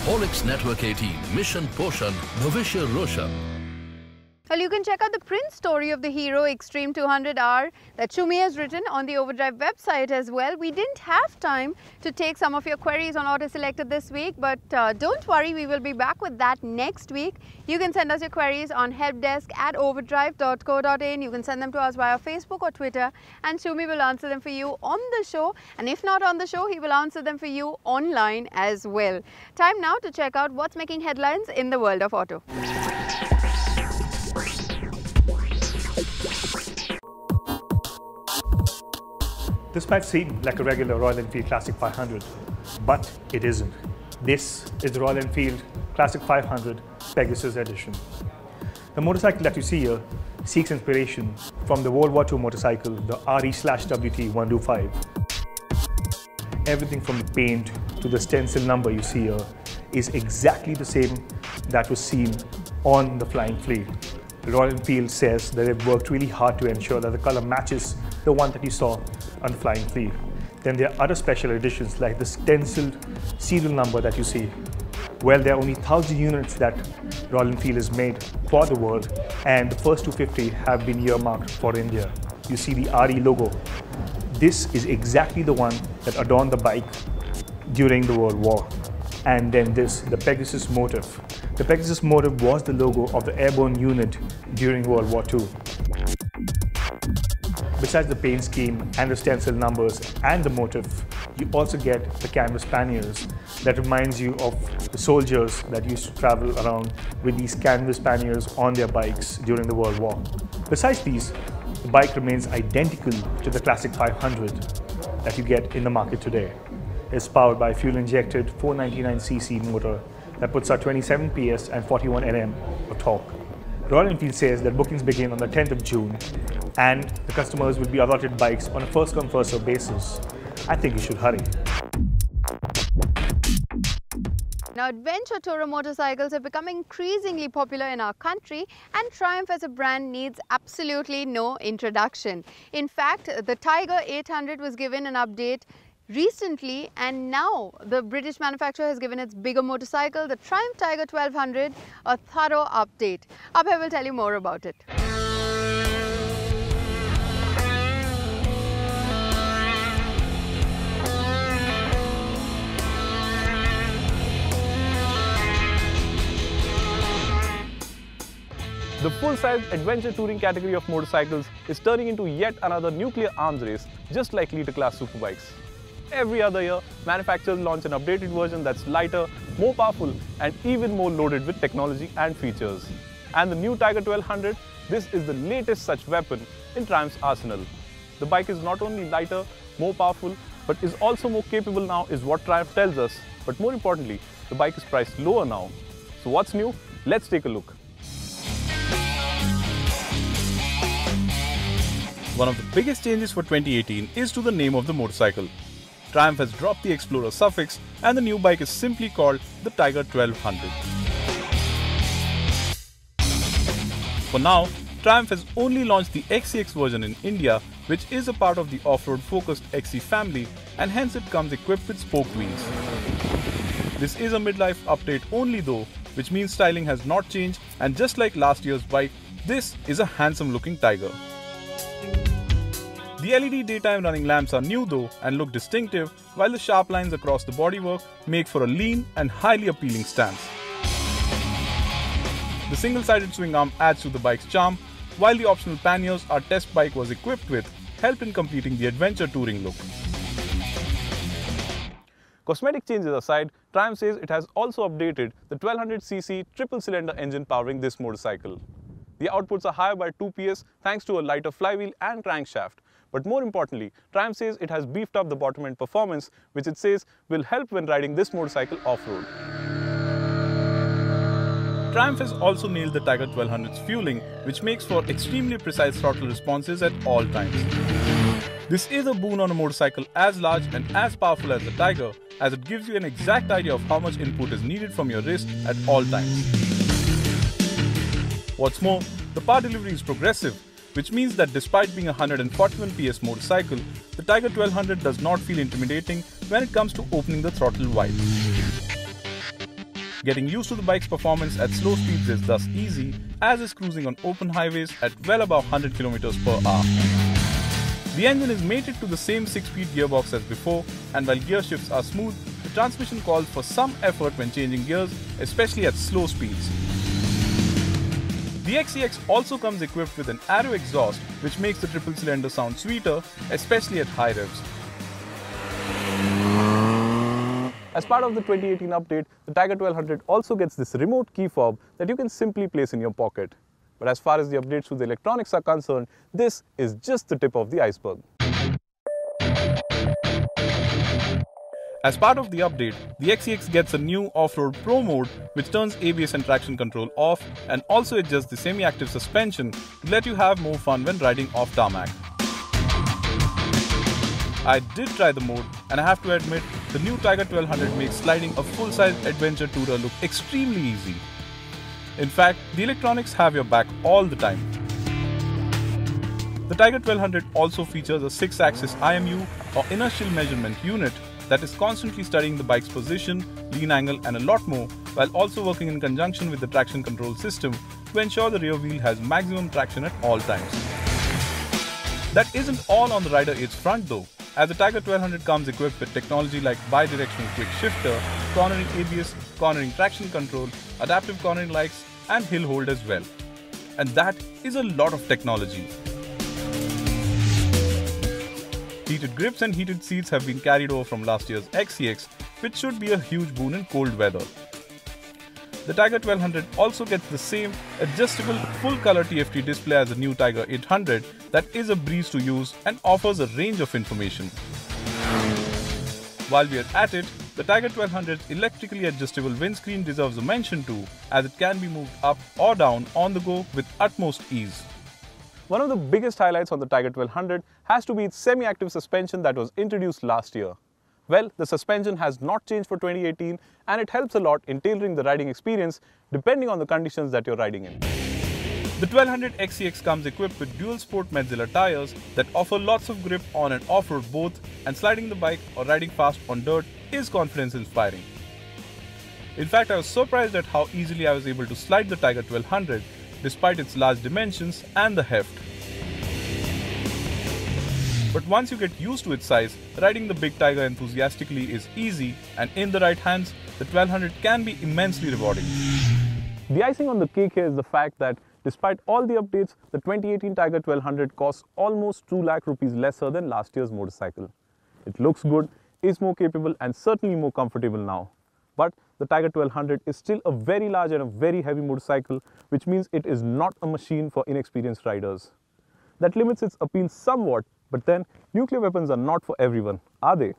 Olex Network 18, Mission Poshan, Bhavishya Roshan. Well, you can check out the print story of the Hero Extreme 200R that Shumi has written on the OVERDRIVE website as well. We didn't have time to take some of your queries on Auto Selected this week, but don't worry, we will be back with that next week. You can send us your queries on helpdesk@overdrive.co.in. You can send them to us via Facebook or Twitter, and Shumi will answer them for you on the show. And if not on the show, he will answer them for you online as well. Time now to check out what's making headlines in the world of auto. This might seem like a regular Royal Enfield Classic 500, but it isn't. This is the Royal Enfield Classic 500 Pegasus Edition. The motorcycle that you see here seeks inspiration from the World War II motorcycle, the RE/WT125. Everything from the paint to the stencil number you see here is exactly the same that was seen on the Flying Flea. Royal Enfield says that they've worked really hard to ensure that the color matches the one that you saw on the Flying Flea. Then there are other special editions like the stenciled serial number that you see. Well, there are only 1,000 units that Royal Enfield has made for the world, and the first 250 have been earmarked for India. You see the RE logo. This is exactly the one that adorned the bike during the World War. And then this, the Pegasus motif. The Pegasus motif was the logo of the airborne unit during World War II. Besides the paint scheme and the stencil numbers and the motif, you also get the canvas panniers that reminds you of the soldiers that used to travel around with these canvas panniers on their bikes during the World War. Besides these, the bike remains identical to the Classic 500 that you get in the market today. It's powered by a fuel-injected 499cc motor that puts out 27 PS and 41 Nm of torque. Royal Enfield says that bookings begin on the 10th of June and the customers will be allotted bikes on a first-come, first-served basis. I think you should hurry. Now, adventure tourer motorcycles have become increasingly popular in our country, and Triumph as a brand needs absolutely no introduction. In fact, the Tiger 800 was given an update recently, and now the British manufacturer has given its bigger motorcycle, the Triumph Tiger 1200, a thorough update. Abhay will tell you more about it. The full-size adventure touring category of motorcycles is turning into yet another nuclear arms race, just like leader-class superbikes. Every other year, manufacturers launch an updated version that's lighter, more powerful, and even more loaded with technology and features. And the new Tiger 1200, this is the latest such weapon in Triumph's arsenal. The bike is not only lighter, more powerful, but is also more capable now, is what Triumph tells us. But more importantly, the bike is priced lower now. So what's new? Let's take a look. One of the biggest changes for 2018 is to the name of the motorcycle. Triumph has dropped the Explorer suffix and the new bike is simply called the Tiger 1200. For now, Triumph has only launched the XCX version in India, which is a part of the off-road focused XC family, and hence it comes equipped with spoke wheels. This is a midlife update only though, which means styling has not changed, and just like last year's bike, this is a handsome looking Tiger. The LED daytime running lamps are new though and look distinctive, while the sharp lines across the bodywork make for a lean and highly appealing stance. The single-sided swing arm adds to the bike's charm, while the optional panniers our test bike was equipped with help in completing the adventure touring look. Cosmetic changes aside, Triumph says it has also updated the 1200cc triple-cylinder engine powering this motorcycle. The outputs are higher by 2 PS thanks to a lighter flywheel and crankshaft. But more importantly, Triumph says it has beefed up the bottom end performance, which it says will help when riding this motorcycle off-road. Triumph has also nailed the Tiger 1200's fueling, which makes for extremely precise throttle responses at all times. This is a boon on a motorcycle as large and as powerful as the Tiger, as it gives you an exact idea of how much input is needed from your wrist at all times. What's more, the power delivery is progressive, which means that despite being a 141 PS motorcycle, the Tiger 1200 does not feel intimidating when it comes to opening the throttle wide. Getting used to the bike's performance at slow speeds is thus easy, as is cruising on open highways at well above 100 km per hour. The engine is mated to the same 6-speed gearbox as before, and while gear shifts are smooth, the transmission calls for some effort when changing gears, especially at slow speeds. The XCX also comes equipped with an Arrow exhaust, which makes the triple cylinder sound sweeter, especially at high revs. As part of the 2018 update, the Tiger 1200 also gets this remote key fob that you can simply place in your pocket. But as far as the updates to the electronics are concerned, this is just the tip of the iceberg. As part of the update, the XCX gets a new Off-Road Pro mode which turns ABS and traction control off and also adjusts the semi-active suspension to let you have more fun when riding off tarmac. I did try the mode, and I have to admit, the new Tiger 1200 makes sliding a full-size adventure tourer look extremely easy. In fact, the electronics have your back all the time. The Tiger 1200 also features a 6-axis IMU or inertial measurement unit that is constantly studying the bike's position, lean angle and a lot more, while also working in conjunction with the traction control system to ensure the rear wheel has maximum traction at all times. That isn't all on the Rider 8's front though, as the Tiger 1200 comes equipped with technology like bi-directional quick shifter, cornering ABS, cornering traction control, adaptive cornering lights and hill hold as well. And that is a lot of technology. Heated grips and heated seats have been carried over from last year's XCX, which should be a huge boon in cold weather. The Tiger 1200 also gets the same adjustable full-color TFT display as the new Tiger 800 that is a breeze to use and offers a range of information. While we are at it, the Tiger 1200's electrically adjustable windscreen deserves a mention too, as it can be moved up or down on the go with utmost ease. One of the biggest highlights on the Tiger 1200 has to be its semi-active suspension that was introduced last year. Well, the suspension has not changed for 2018 and it helps a lot in tailoring the riding experience depending on the conditions that you're riding in. The 1200 XCX comes equipped with dual sport Medzilla tires that offer lots of grip on and off-road both, and sliding the bike or riding fast on dirt is confidence inspiring. In fact, I was surprised at how easily I was able to slide the Tiger 1200 despite its large dimensions and the heft. But once you get used to its size, riding the big Tiger enthusiastically is easy, and in the right hands, the 1200 can be immensely rewarding. The icing on the cake here is the fact that despite all the updates, the 2018 Tiger 1200 costs almost 2 lakh rupees lesser than last year's motorcycle. It looks good, is more capable and certainly more comfortable now. But the Tiger 1200 is still a very large and a very heavy motorcycle, which means it is not a machine for inexperienced riders. That limits its appeal somewhat, but then nuclear weapons are not for everyone, are they?